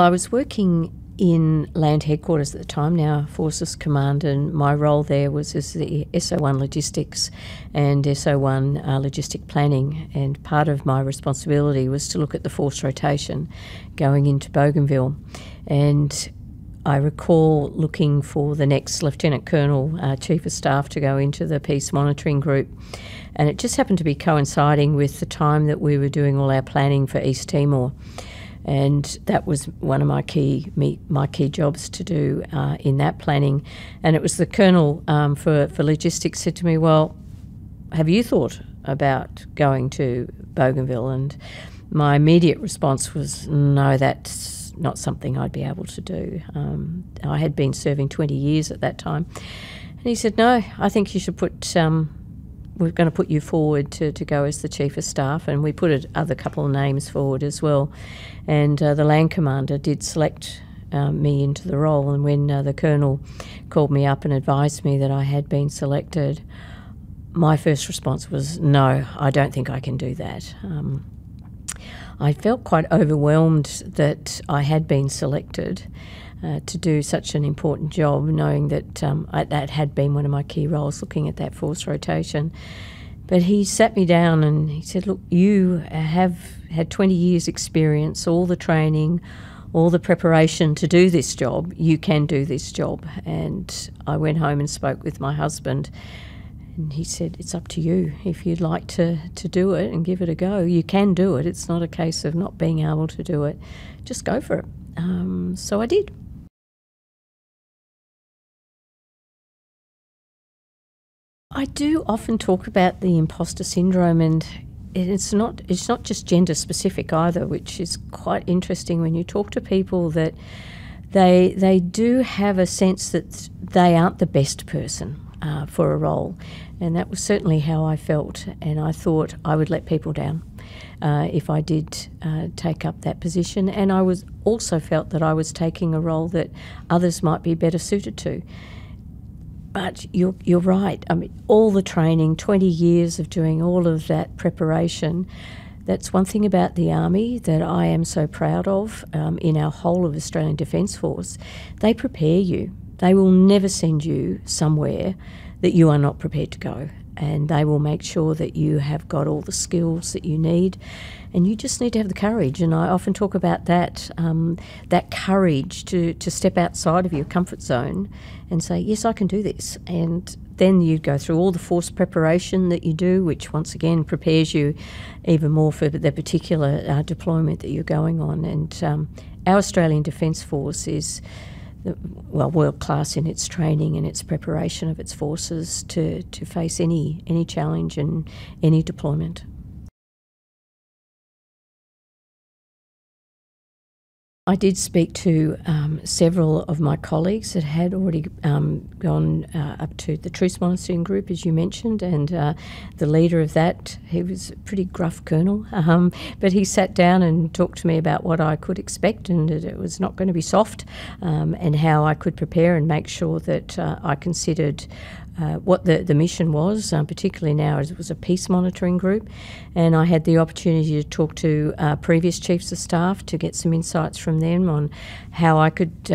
I was working in Land Headquarters at the time, now Forces Command, and my role there was as the SO1 Logistics and SO1 Logistic Planning, and part of my responsibility was to look at the force rotation going into Bougainville. And I recall looking for the next Lieutenant Colonel, Chief of Staff, to go into the Peace Monitoring Group, and it just happened to be coinciding with the time that we were doing all our planning for East Timor. And that was one of my key jobs to do in that planning. And it was the Colonel for logistics said to me, well, have you thought about going to Bougainville? And my immediate response was, no, that's not something I'd be able to do. I had been serving 20 years at that time. And he said, no, I think you should we're going to put you forward to go as the Chief of Staff, and we put other couple of names forward as well. And the Land Commander did select me into the role, and when the Colonel called me up and advised me that I had been selected, my first response was, no, I don't think I can do that. I felt quite overwhelmed that I had been selected to do such an important job, knowing that that had been one of my key roles, looking at that force rotation. But he sat me down and he said, look, you have had 20 years experience, all the training, all the preparation to do this job. You can do this job. And I went home and spoke with my husband, and he said, it's up to you. If you'd like to do it and give it a go, you can do it. It's not a case of not being able to do it. Just go for it. So I did. I do often talk about the imposter syndrome, and it's not just gender specific either, which is quite interesting when you talk to people, that they do have a sense that they aren't the best person for a role. And that was certainly how I felt, and I thought I would let people down if I did take up that position. And I was also felt that I was taking a role that others might be better suited to. But you're right. I mean, all the training, 20 years of doing all of that preparation, that's one thing about the Army that I am so proud of in our whole of Australian Defence Force. They prepare you. They will never send you somewhere that you are not prepared to go, and they will make sure that you have got all the skills that you need, and you just need to have the courage. And I often talk about that courage to step outside of your comfort zone and say, yes, I can do this. And then you go through all the force preparation that you do, which once again prepares you even more for the particular deployment that you're going on. And our Australian Defence Force is world class in its training and its preparation of its forces to face any challenge and any deployment. I did speak to several of my colleagues that had already gone up to the Truce Monitoring Group, as you mentioned, and the leader of that, he was a pretty gruff colonel, but he sat down and talked to me about what I could expect, and that it was not going to be soft, and how I could prepare and make sure that I considered what the mission was, particularly now as it was a peace monitoring group. And I had the opportunity to talk to previous chiefs of staff to get some insights from them on how I could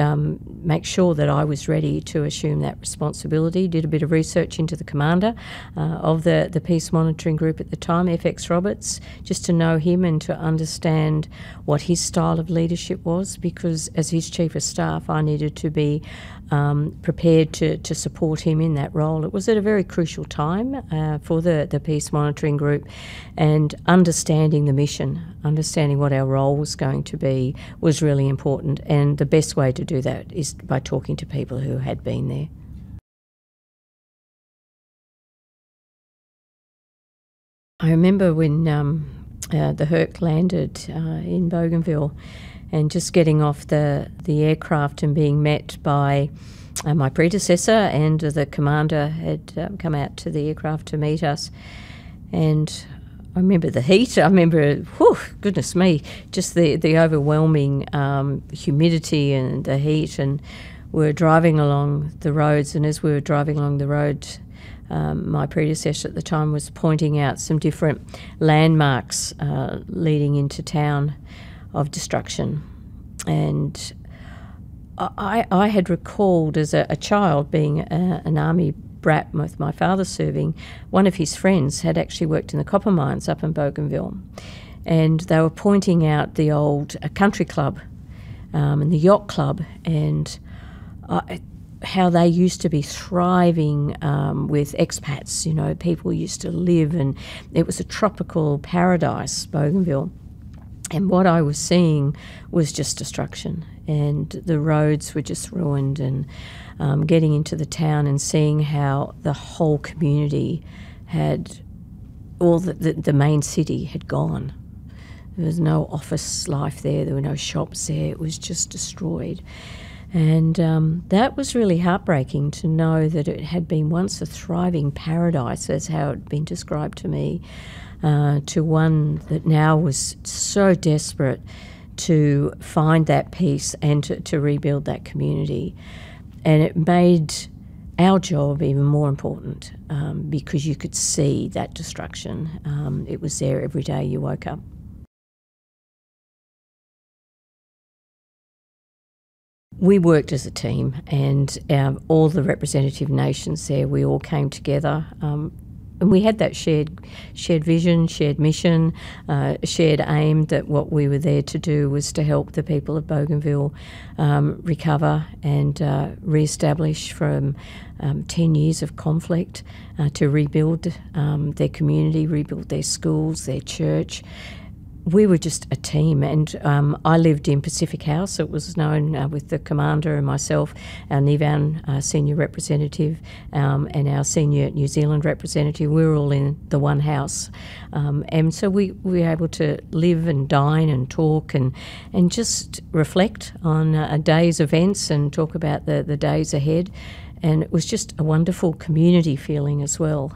make sure that I was ready to assume that responsibility. Did a bit of research into the commander of the peace monitoring group at the time, FX Roberts, just to know him and to understand what his style of leadership was, because as his chief of staff I needed to be prepared to support him in that role. It was at a very crucial time for the peace monitoring group, and understanding the mission, understanding what our role was going to be, was really important. And the best way to do that is by talking to people who had been there. I remember when the Herc landed in Bougainville, and just getting off the aircraft and being met by my predecessor, and the commander had come out to the aircraft to meet us. And I remember the heat. I remember, goodness me, just the overwhelming humidity and the heat. And we were driving along the roads, and as we were driving along the road, my predecessor at the time was pointing out some different landmarks leading into town of destruction. And I had recalled as a child, being an army brat with my father serving, one of his friends had actually worked in the copper mines up in Bougainville, and they were pointing out the old country club and the yacht club, and how they used to be thriving with expats. You know, people used to live, and it was a tropical paradise, Bougainville. And what I was seeing was just destruction, and the roads were just ruined, and getting into the town and seeing how the whole community had, all the main city had gone. There was no office life there, there were no shops there, it was just destroyed. And that was really heartbreaking to know that it had been once a thriving paradise, as how it had been described to me, to one that now was so desperate to find that peace and to rebuild that community. And it made our job even more important because you could see that destruction. It was there every day you woke up. We worked as a team, and all the representative nations there, we all came together. And we had that shared vision, shared mission, shared aim, that what we were there to do was to help the people of Bougainville recover and re-establish from 10 years of conflict, to rebuild their community, rebuild their schools, their church. We were just a team, and I lived in Pacific House. It was known with the commander and myself, our Nivan senior representative, and our senior New Zealand representative. We were all in the one house, and so we were able to live and dine and talk and just reflect on a day's events and talk about the days ahead. And it was just a wonderful community feeling as well,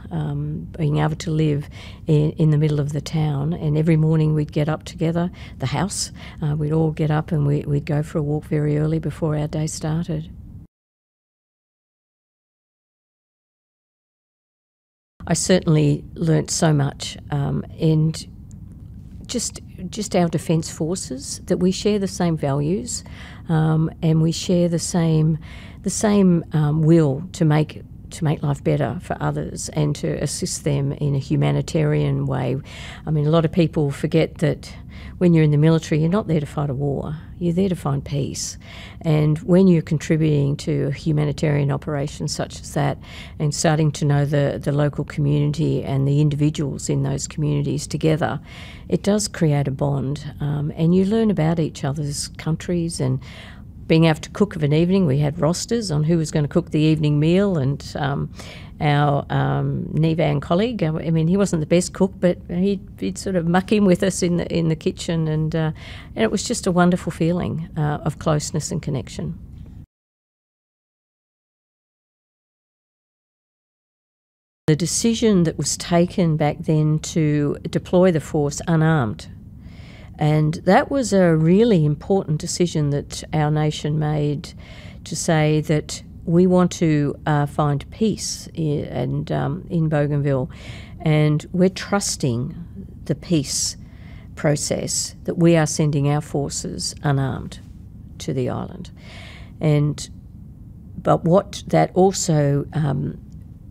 being able to live in the middle of the town. And every morning we'd get up together, the house, we'd all get up and we'd go for a walk very early before our day started. I certainly learnt so much, and just our defence forces, that we share the same values, and we share the same will to make life better for others and to assist them in a humanitarian way. I mean, a lot of people forget that when you're in the military, you're not there to fight a war, you're there to find peace. And when you're contributing to a humanitarian operation such as that, and starting to know the local community and the individuals in those communities together, it does create a bond, and you learn about each other's countries. And being able to cook of an evening, we had rosters on who was going to cook the evening meal, and our Nivan colleague, I mean, he wasn't the best cook, but he'd sort of muck in with us in the kitchen, and it was just a wonderful feeling of closeness and connection. The decision that was taken back then to deploy the force unarmed, and that was a really important decision that our nation made, to say that we want to find peace in Bougainville, and we're trusting the peace process, that we are sending our forces unarmed to the island. But what that also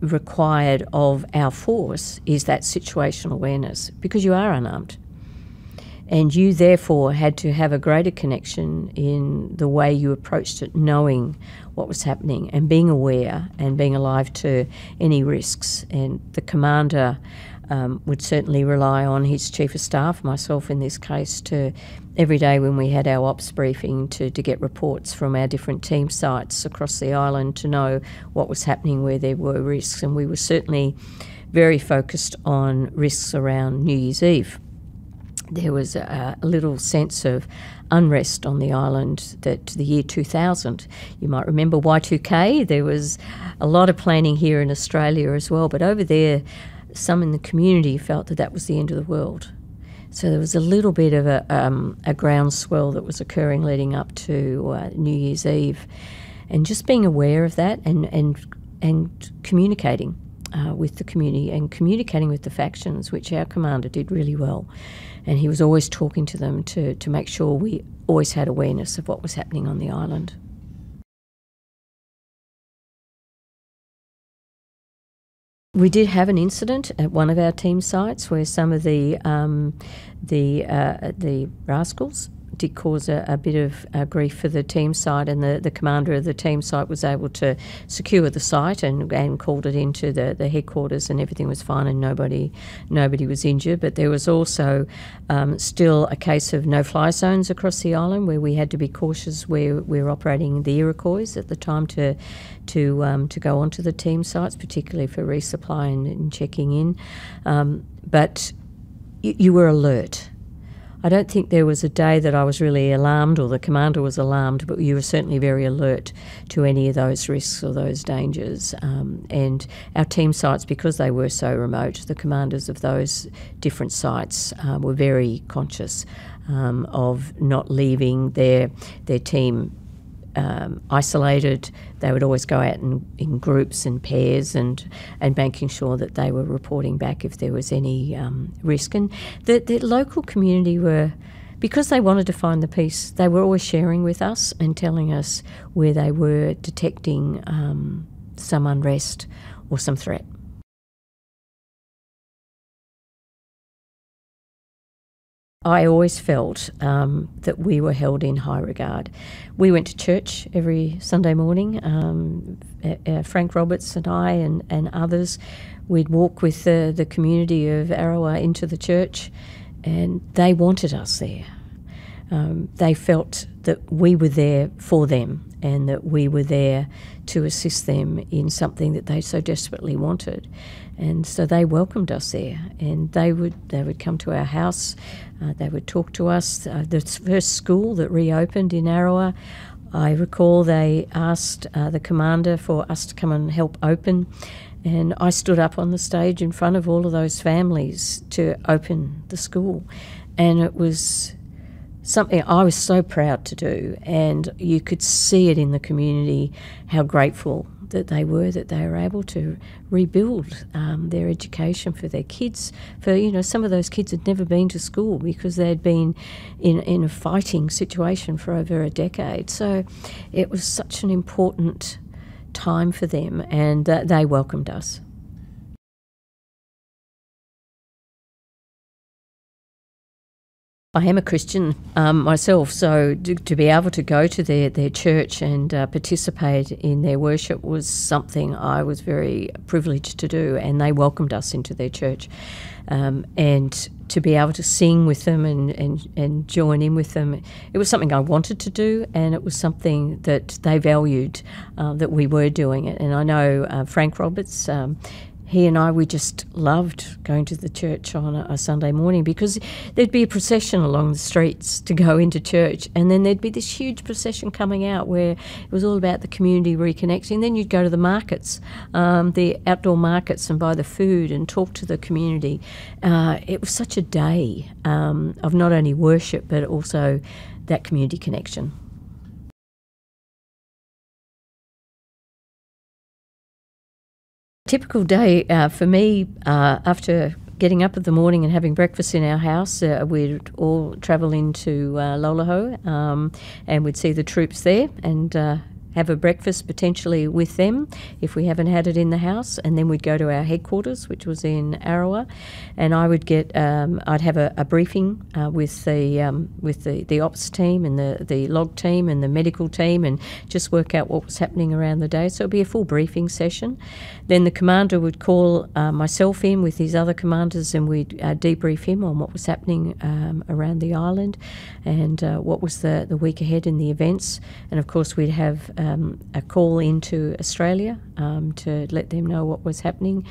required of our force is that situational awareness, because you are unarmed. And you therefore had to have a greater connection in the way you approached it, knowing what was happening and being aware and being alive to any risks. And the commander would certainly rely on his chief of staff, myself in this case, to every day when we had our ops briefing to get reports from our different team sites across the island to know what was happening, where there were risks. And we were certainly very focused on risks around New Year's Eve. There was a little sense of unrest on the island that the year 2000, you might remember Y2K, there was a lot of planning here in Australia as well, but over there some in the community felt that that was the end of the world. So there was a little bit of a groundswell that was occurring leading up to New Year's Eve, and just being aware of that and communicating with the community and communicating with the factions, which our commander did really well. And he was always talking to them to make sure we always had awareness of what was happening on the island. We did have an incident at one of our team sites where some of the rascals did cause a bit of grief for the team site, and the commander of the team site was able to secure the site and called it into the headquarters, and everything was fine and nobody was injured. But there was also still a case of no-fly zones across the island where we had to be cautious where we were operating the Iroquois at the time to go onto the team sites, particularly for resupply and checking in. But you were alert. I don't think there was a day that I was really alarmed or the commander was alarmed, but you were certainly very alert to any of those risks or those dangers. And our team sites, because they were so remote, the commanders of those different sites were very conscious of not leaving their team isolated. They would always go out in groups and pairs and making sure that they were reporting back if there was any risk. And the local community were, because they wanted to find the peace, they were always sharing with us and telling us where they were detecting some unrest or some threat. I always felt that we were held in high regard. We went to church every Sunday morning. Frank Roberts and I and others, we'd walk with the community of Arawa into the church, and they wanted us there. They felt that we were there for them and that we were there to assist them in something that they so desperately wanted. And so they welcomed us there, and they would come to our house, they would talk to us. The first school that reopened in Arawa, I recall they asked the commander for us to come and help open, and I stood up on the stage in front of all of those families to open the school. And it was something I was so proud to do, and you could see it in the community how grateful that they were able to rebuild their education for their kids. For some of those kids had never been to school because they had been in a fighting situation for over a decade. So it was such an important time for them, and they welcomed us. I am a Christian myself, so to be able to go to their church and participate in their worship was something I was very privileged to do, and they welcomed us into their church. And to be able to sing with them and join in with them, it was something I wanted to do, and it was something that they valued, that we were doing it. And I know Frank Roberts, he and I, we just loved going to the church on a Sunday morning, because there'd be a procession along the streets to go into church, and then there'd be this huge procession coming out where it was all about the community reconnecting. Then you'd go to the markets, the outdoor markets, and buy the food and talk to the community. It was such a day of not only worship but also that community connection. Typical day for me, after getting up in the morning and having breakfast in our house, we'd all travel into Lolaho, and we'd see the troops there and have a breakfast potentially with them if we haven't had it in the house, and then we'd go to our headquarters, which was in Arawa, and I would get I'd have a briefing with the ops team and the log team and the medical team, and just work out what was happening around the day. So it'd be a full briefing session. Then the commander would call myself in with his other commanders, and we'd debrief him on what was happening around the island and what was the week ahead in the events. And of course we'd have a call into Australia to let them know what was happening.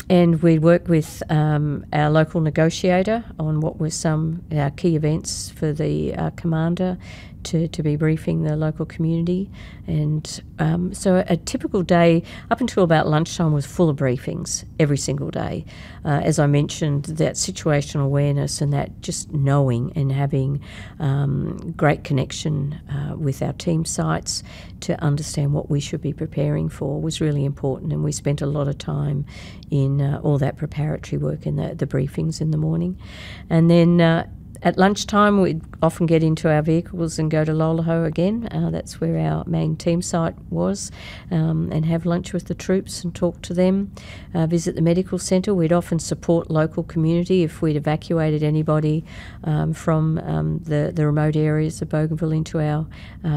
And we worked with our local negotiator on what were some our key events for the commander to be briefing the local community. And so a typical day up until about lunchtime was full of briefings every single day. As I mentioned, that situational awareness and that just knowing and having great connection with our team sites to understand what we should be preparing for was really important, and we spent a lot of time in all that preparatory work in the briefings in the morning. And then at lunchtime, we'd often get into our vehicles and go to Lolaho again. That's where our main team site was, and have lunch with the troops and talk to them. Visit the medical centre. We'd often support local community if we'd evacuated anybody from the remote areas of Bougainville into our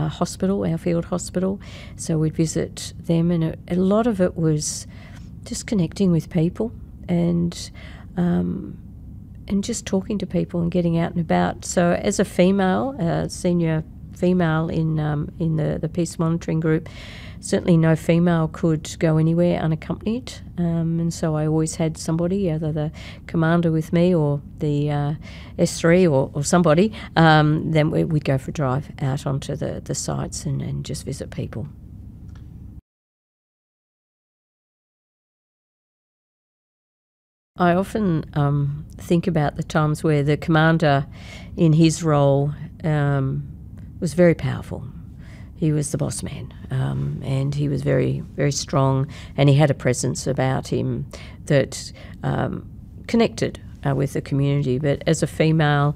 hospital, our field hospital. So we'd visit them, and a lot of it was just connecting with people and just talking to people and getting out and about. So as a female, senior female in the peace monitoring group, certainly no female could go anywhere unaccompanied, and so I always had somebody, either the commander with me or the S3 or somebody. Then we'd go for a drive out onto the sites and just visit people. I often think about the times where the commander in his role was very powerful. He was the boss man, and he was very, very strong, and he had a presence about him that connected with the community. But as a female,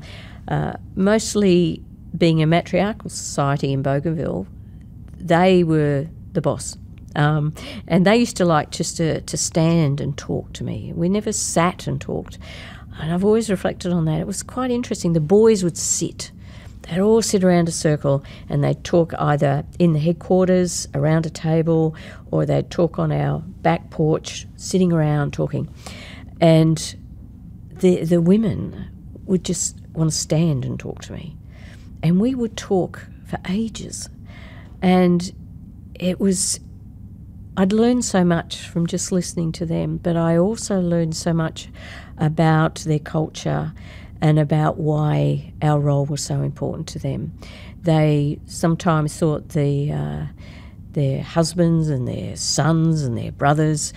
mostly being a matriarchal society in Bougainville, they were the boss. And they used to like just to stand and talk to me. We never sat and talked. And I've always reflected on that. It was quite interesting. The boys would sit. They'd all sit around a circle and they'd talk either in the headquarters, around a table, or they'd talk on our back porch, sitting around talking. And the women would just want to stand and talk to me. And we would talk for ages. And I'd learned so much from just listening to them, but I also learned so much about their culture and about why our role was so important to them. They sometimes thought their husbands and their sons and their brothers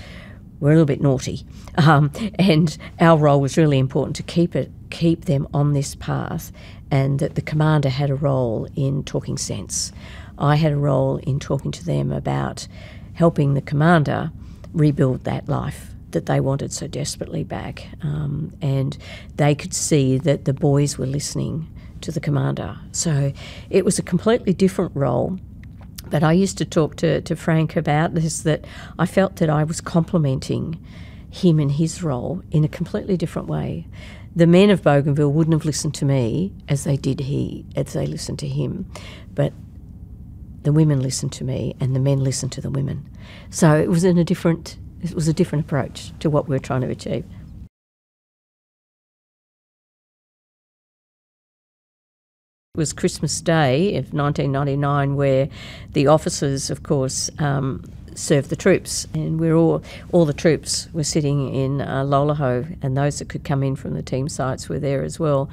were a little bit naughty, and our role was really important to keep them on this path, and that the commander had a role in talking sense. I had a role in talking to them about helping the commander rebuild that life that they wanted so desperately back. And they could see that the boys were listening to the commander. So it was a completely different role. But I used to talk to Frank about this, that I felt that I was complementing him in his role in a completely different way. The men of Bougainville wouldn't have listened to me as they listened to him. But the women listened to me and the men listened to the women. So it was a different approach to what we were trying to achieve. It was Christmas Day of 1999 where the officers, of course, served the troops, and all the troops were sitting in Lolaho, and those that could come in from the team sites were there as well.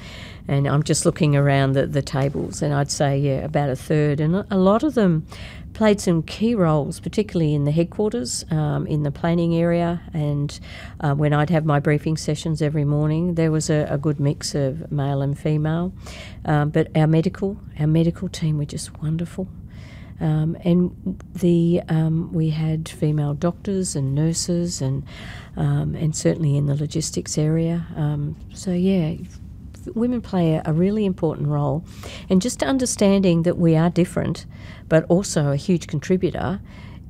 And I'm just looking around the tables, and I'd say, about a third. And a lot of them played some key roles, particularly in the headquarters, in the planning area, and when I'd have my briefing sessions every morning, there was a good mix of male and female. But our medical team were just wonderful. And we had female doctors and nurses, and certainly in the logistics area. Women play a really important role, and just understanding that we are different, but also a huge contributor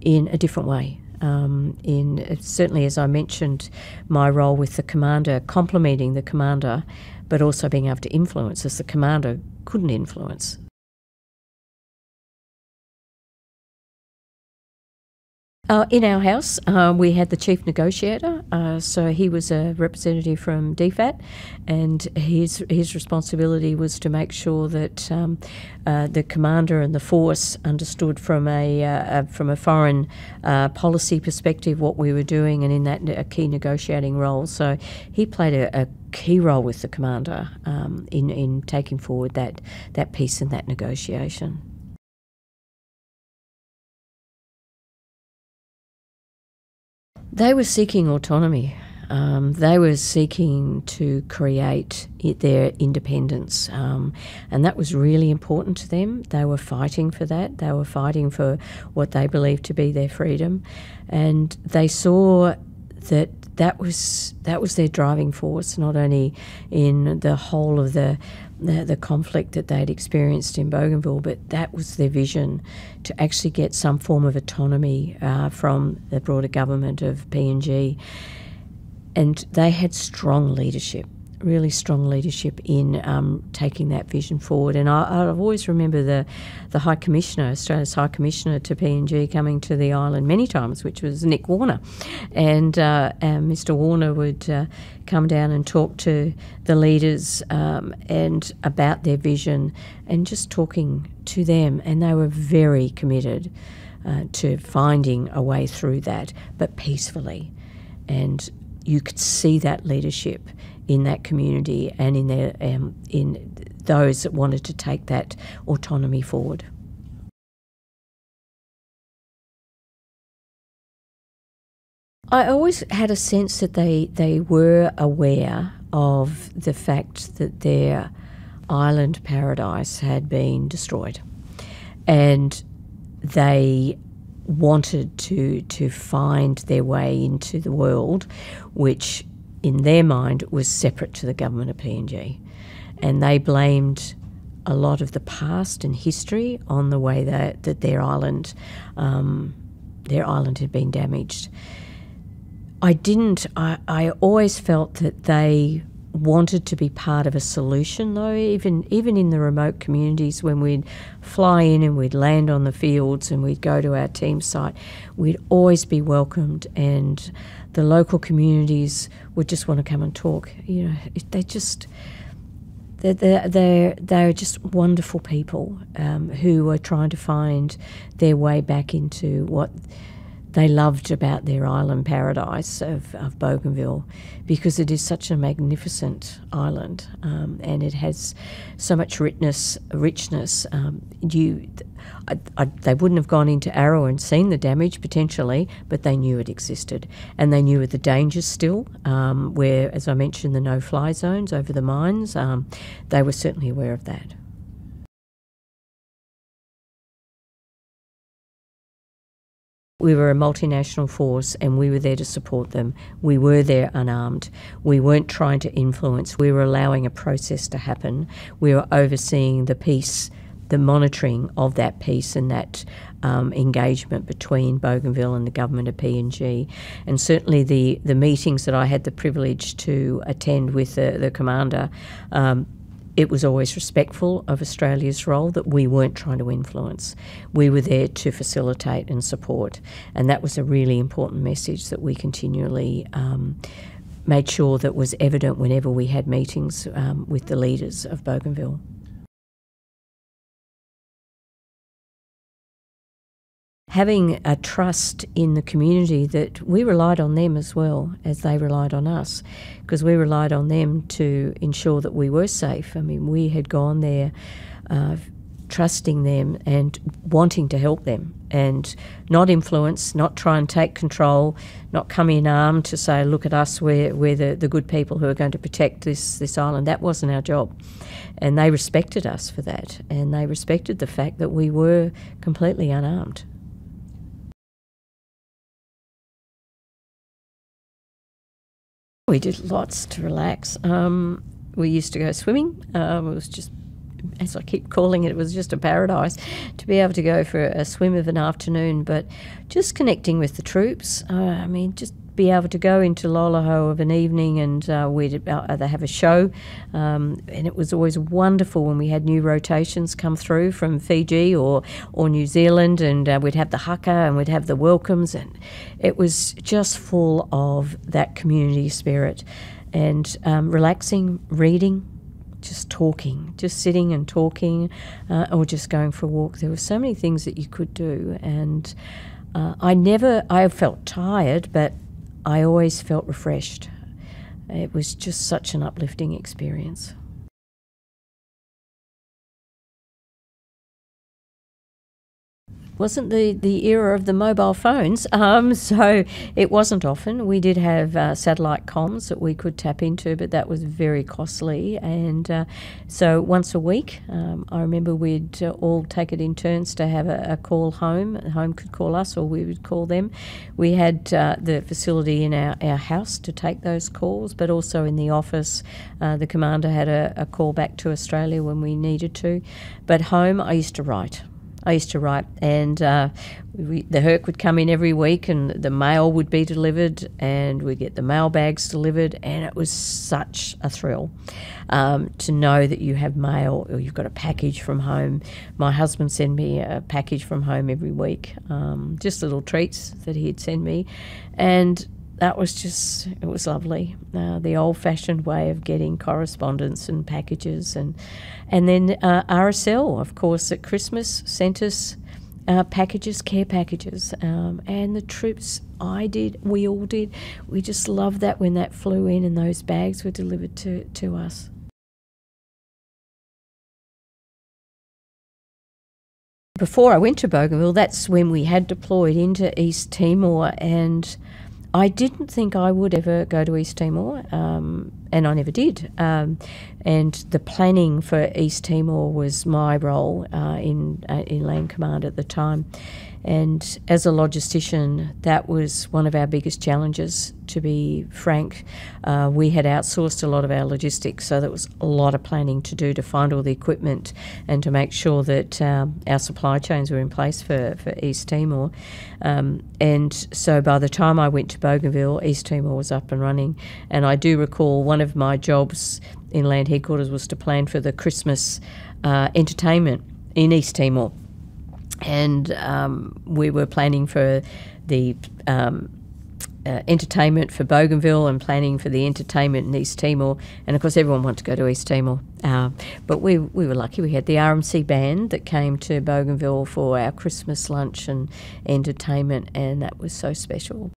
in a different way. Certainly, as I mentioned, my role with the commander, complementing the commander, but also being able to influence as the commander couldn't influence. In our house, we had the chief negotiator, so he was a representative from DFAT, and his responsibility was to make sure that the commander and the force understood from a foreign policy perspective what we were doing, and in that a key negotiating role. So he played a key role with the commander in taking forward that peace and that negotiation. They were seeking autonomy. They were seeking to create their independence, and that was really important to them. They were fighting for that. They were fighting for what they believed to be their freedom, and they saw that was their driving force, not only in the whole of the conflict that they'd experienced in Bougainville, but that was their vision, to actually get some form of autonomy from the broader government of PNG. And they had strong leadership, really strong leadership in taking that vision forward. And I've always remember the High Commissioner, Australia's High Commissioner to PNG, coming to the island many times, which was Nick Warner. And Mr. Warner would come down and talk to the leaders and about their vision, and just talking to them. And they were very committed to finding a way through that, but peacefully. And you could see that leadership in that community and in those that wanted to take that autonomy forward. I always had a sense that they were aware of the fact that their island paradise had been destroyed, and they wanted to find their way into the world, which in their mind was separate to the government of PNG. And they blamed a lot of the past and history on the way that their island had been damaged. I always felt that they wanted to be part of a solution, though, even in the remote communities. When we'd fly in and we'd land on the fields and we'd go to our team site, we'd always be welcomed, and the local communities would just want to come and talk. You know, they're just wonderful people who are trying to find their way back into what they loved about their island paradise of Bougainville, because it is such a magnificent island, and it has so much richness. They wouldn't have gone into Arrow and seen the damage potentially, but they knew it existed, and they knew of the dangers still, where, as I mentioned, the no-fly zones over the mines, they were certainly aware of that. We were a multinational force, and we were there to support them. We were there unarmed. We weren't trying to influence. We were allowing a process to happen. We were overseeing the peace, the monitoring of that peace and that engagement between Bougainville and the government of PNG. And certainly the meetings that I had the privilege to attend with the commander, it was always respectful of Australia's role, that we weren't trying to influence. We were there to facilitate and support, and that was a really important message that we continually made sure that was evident whenever we had meetings with the leaders of Bougainville. Having a trust in the community that we relied on them as well as they relied on us, because we relied on them to ensure that we were safe. I mean, we had gone there trusting them and wanting to help them, and not influence, not try and take control, not come in armed to say, look at us, we're the good people who are going to protect this island. That wasn't our job. And they respected us for that, and they respected the fact that we were completely unarmed. We did lots to relax. We used to go swimming. It was just, as I keep calling it, it was just a paradise to be able to go for a swim of an afternoon. But just connecting with the troops, I mean, just be able to go into Lolaho of an evening and we'd either have a show, and it was always wonderful when we had new rotations come through from Fiji or New Zealand, and we'd have the haka and we'd have the welcomes, and it was just full of that community spirit and relaxing, reading, just talking, just sitting and talking, or just going for a walk. There were so many things that you could do, and I felt tired, but I always felt refreshed. It was just such an uplifting experience. Wasn't the era of the mobile phones, so it wasn't often. We did have satellite comms that we could tap into, but that was very costly. And so once a week, I remember we'd all take it in turns to have a call home. Home could call us or we would call them. We had the facility in our house to take those calls, but also in the office. The commander had a call back to Australia when we needed to. But home, I used to write, and the Herc would come in every week, and the mail would be delivered, and we'd get the mail bags delivered, and it was such a thrill to know that you have mail or you've got a package from home. My husband sent me a package from home every week, just little treats that he'd send me, and that was just, it was lovely. The old-fashioned way of getting correspondence and packages, and then RSL, of course, at Christmas sent us packages, care packages, and the troops, we all did. We just loved that when that flew in and those bags were delivered to us. Before I went to Bougainville, that's when we had deployed into East Timor, and I didn't think I would ever go to East Timor, and I never did. And the planning for East Timor was my role in Land Command at the time. And as a logistician, that was one of our biggest challenges, to be frank. We had outsourced a lot of our logistics, so there was a lot of planning to do to find all the equipment and to make sure that our supply chains were in place for East Timor. And so by the time I went to Bougainville, East Timor was up and running. And I do recall one of my jobs in Land Headquarters was to plan for the Christmas entertainment in East Timor. And we were planning for the entertainment for Bougainville and planning for the entertainment in East Timor. And of course everyone wanted to go to East Timor. But we were lucky. We had the RMC band that came to Bougainville for our Christmas lunch and entertainment, and that was so special.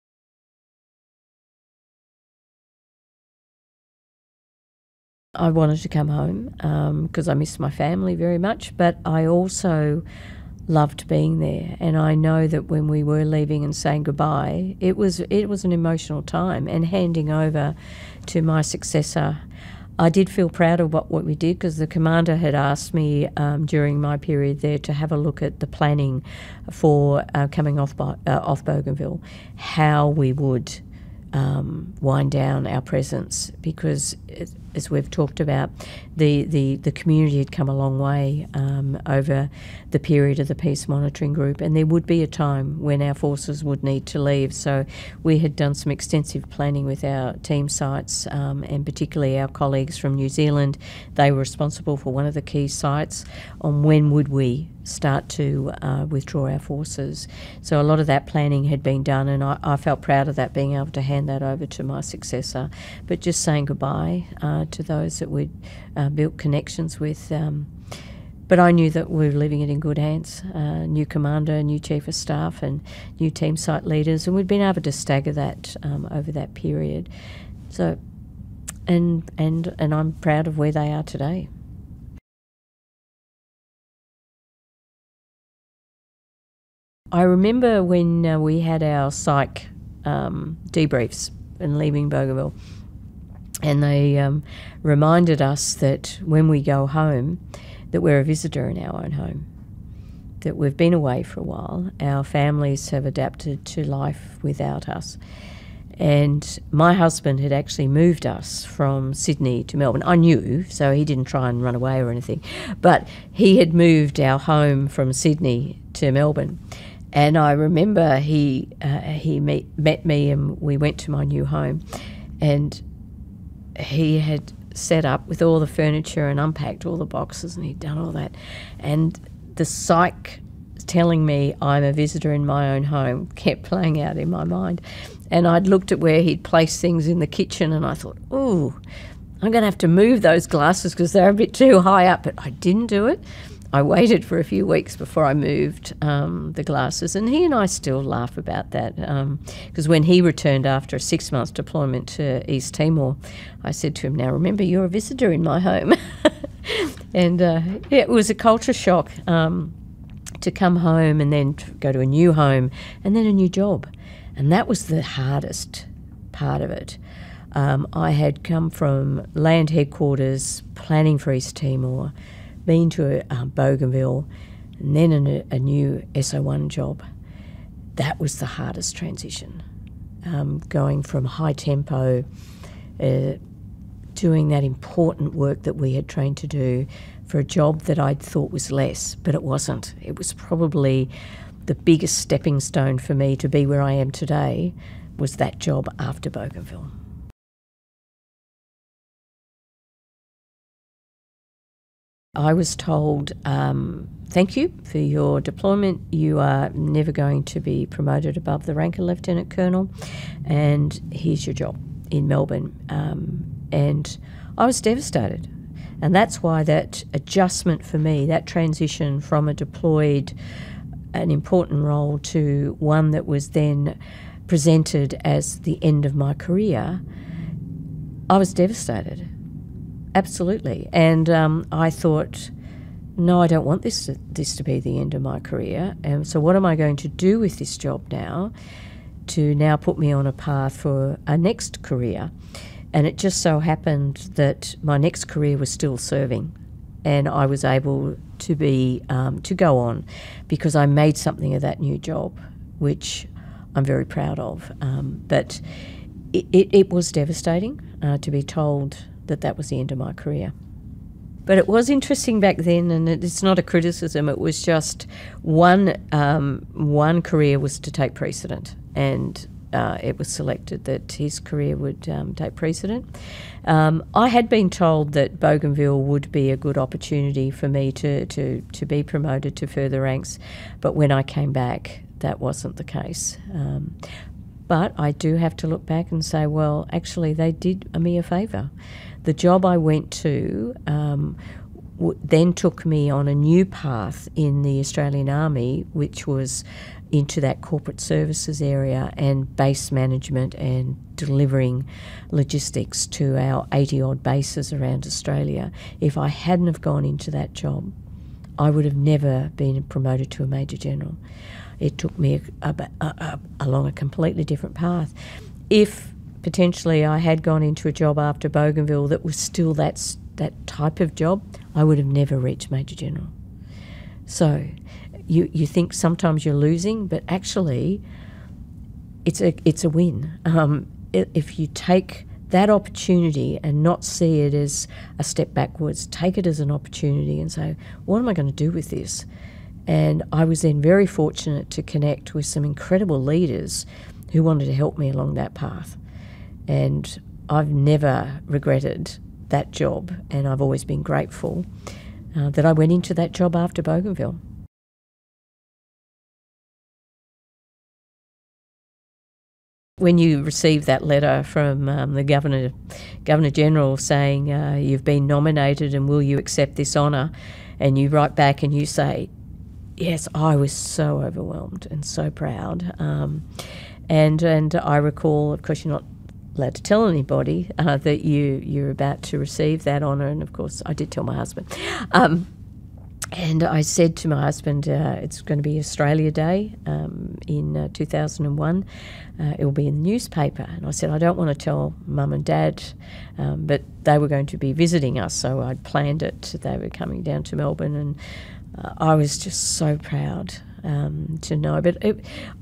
I wanted to come home because I missed my family very much, but I also loved being there, and I know that when we were leaving and saying goodbye, it was an emotional time, and handing over to my successor, I did feel proud of what we did, because the commander had asked me during my period there to have a look at the planning for coming off Bougainville, how we would wind down our presence, because as we've talked about, the community had come a long way over the period of the Peace Monitoring Group, and there would be a time when our forces would need to leave. So we had done some extensive planning with our team sites, and particularly our colleagues from New Zealand. They were responsible for one of the key sites on when would we start to withdraw our forces. So a lot of that planning had been done, and I felt proud of that, being able to hand that over to my successor. But just saying goodbye to those that we'd built connections with. But I knew that we were leaving it in good hands. New commander, new chief of staff, and new team site leaders, and we'd been able to stagger that over that period. So, and I'm proud of where they are today. I remember when we had our psych debriefs and leaving Bougainville, and they reminded us that when we go home, that we're a visitor in our own home, that we've been away for a while, our families have adapted to life without us. And my husband had actually moved us from Sydney to Melbourne. I knew, so he didn't try and run away or anything, but he had moved our home from Sydney to Melbourne. And I remember he met me and we went to my new home, and he had set up with all the furniture and unpacked all the boxes, and he'd done all that. And the psych telling me I'm a visitor in my own home kept playing out in my mind. And I'd looked at where he'd placed things in the kitchen, and I thought, ooh, I'm going to have to move those glasses because they're a bit too high up. But I didn't do it. I waited for a few weeks before I moved the glasses, and he and I still laugh about that because when he returned after a 6 months deployment to East Timor, I said to him, now remember, you're a visitor in my home. And it was a culture shock to come home and then to go to a new home and then a new job. And that was the hardest part of it. I had come from land headquarters, planning for East Timor, been to Bougainville, and then a new SO1 job. That was the hardest transition, going from high tempo, doing that important work that we had trained to do for a job that I'd thought was less, but it wasn't. It was probably the biggest stepping stone for me to be where I am today, was that job after Bougainville. I was told, thank you for your deployment. You are never going to be promoted above the rank of Lieutenant Colonel, and here's your job in Melbourne. And I was devastated. And that's why that adjustment for me, that transition from a deployed, an important role to one that was then presented as the end of my career, I was devastated. Absolutely. And I thought, no, I don't want this to be the end of my career. And so what am I going to do with this job now to now put me on a path for a next career? And it just so happened that my next career was still serving, and I was able to be to go on because I made something of that new job, which I'm very proud of. But it was devastating to be told that that was the end of my career. But it was interesting back then, and it's not a criticism, it was just one career was to take precedent, and it was selected that his career would take precedent. I had been told that Bougainville would be a good opportunity for me to be promoted to further ranks, but when I came back, that wasn't the case. But I do have to look back and say, well, actually, they did me a favour. The job I went to then took me on a new path in the Australian Army, which was into that corporate services area and base management and delivering logistics to our 80-odd bases around Australia. If I hadn't have gone into that job, I would have never been promoted to a Major General. It took me along a completely different path. If potentially I had gone into a job after Bougainville that was still that type of job, I would have never reached Major General. So you think sometimes you're losing, but actually it's a win. If you take that opportunity and not see it as a step backwards, take it as an opportunity and say, what am I going to do with this? And I was then very fortunate to connect with some incredible leaders who wanted to help me along that path. And I've never regretted that job, and I've always been grateful that I went into that job after Bougainville. When you receive that letter from the Governor General saying you've been nominated and will you accept this honour, and you write back and you say, yes, I was so overwhelmed and so proud. And I recall, of course, you're not allowed to tell anybody that you're about to receive that honour, and of course I did tell my husband. And I said to my husband, it's going to be Australia Day in 2001. It will be in the newspaper. And I said, I don't want to tell Mum and Dad, but they were going to be visiting us, so I'd planned it. They were coming down to Melbourne, and I was just so proud to know. But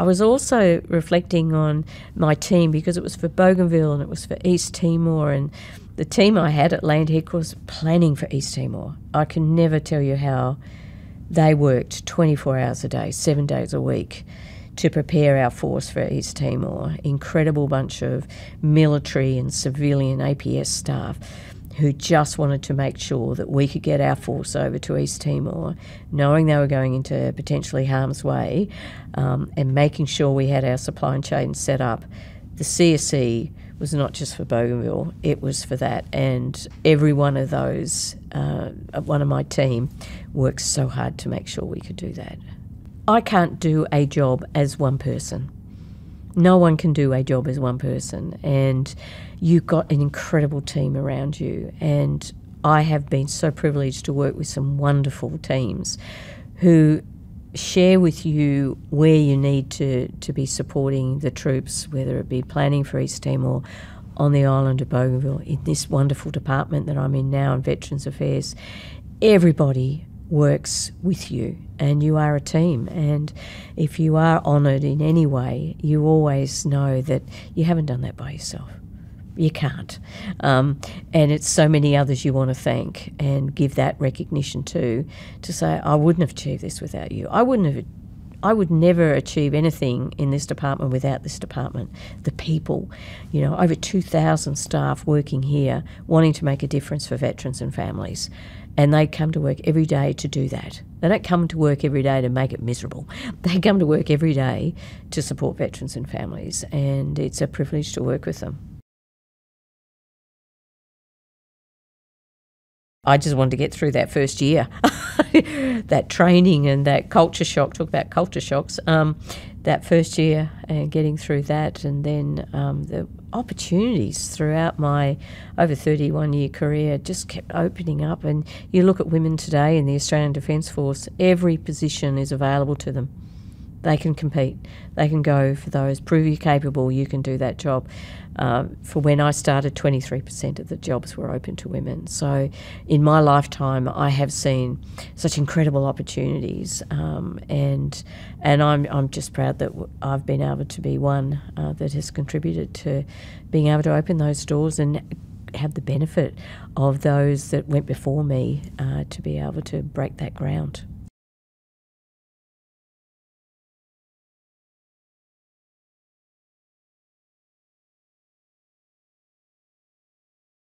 I was also reflecting on my team, because it was for Bougainville and it was for East Timor, and the team I had at land headquarters planning for East Timor. I can never tell you how They worked 24 hours a day, 7 days a week, to prepare our force for East Timor. Incredible bunch of military and civilian APS staff who just wanted to make sure that we could get our force over to East Timor, knowing they were going into potentially harm's way, and making sure we had our supply chain set up. The CSE was not just for Bougainville, it was for that. And every one of those, one of my team, worked so hard to make sure we could do that. I can't do a job as one person. No one can do a job as one person, and you've got an incredible team around you. And I have been so privileged to work with some wonderful teams who share with you where you need to be supporting the troops, whether it be planning for East Timor, on the island of Bougainville, in this wonderful department that I'm in now in Veterans Affairs. Everybody works with you and you are a team, and if you are honoured in any way, you always know that you haven't done that by yourself. You can't. And it's so many others you want to thank and give that recognition to say, I wouldn't have achieved this without you. I would never achieve anything in this department without this department. The people, over 2,000 staff working here, wanting to make a difference for veterans and families. And they come to work every day to do that. They don't come to work every day to make it miserable. They come to work every day to support veterans and families, and it's a privilege to work with them. I just wanted to get through that first year, that training and that culture shock. Talk about culture shocks. That first year and getting through that, and then the opportunities throughout my over 31-year career just kept opening up. And you look at women today in the Australian Defence Force, every position is available to them. They can compete. They can go for those. Prove you're capable, you can do that job. For when I started, 23% of the jobs were open to women. So in my lifetime, I have seen such incredible opportunities, and I'm just proud that I've been able to be one that has contributed to being able to open those doors and have the benefit of those that went before me to be able to break that ground.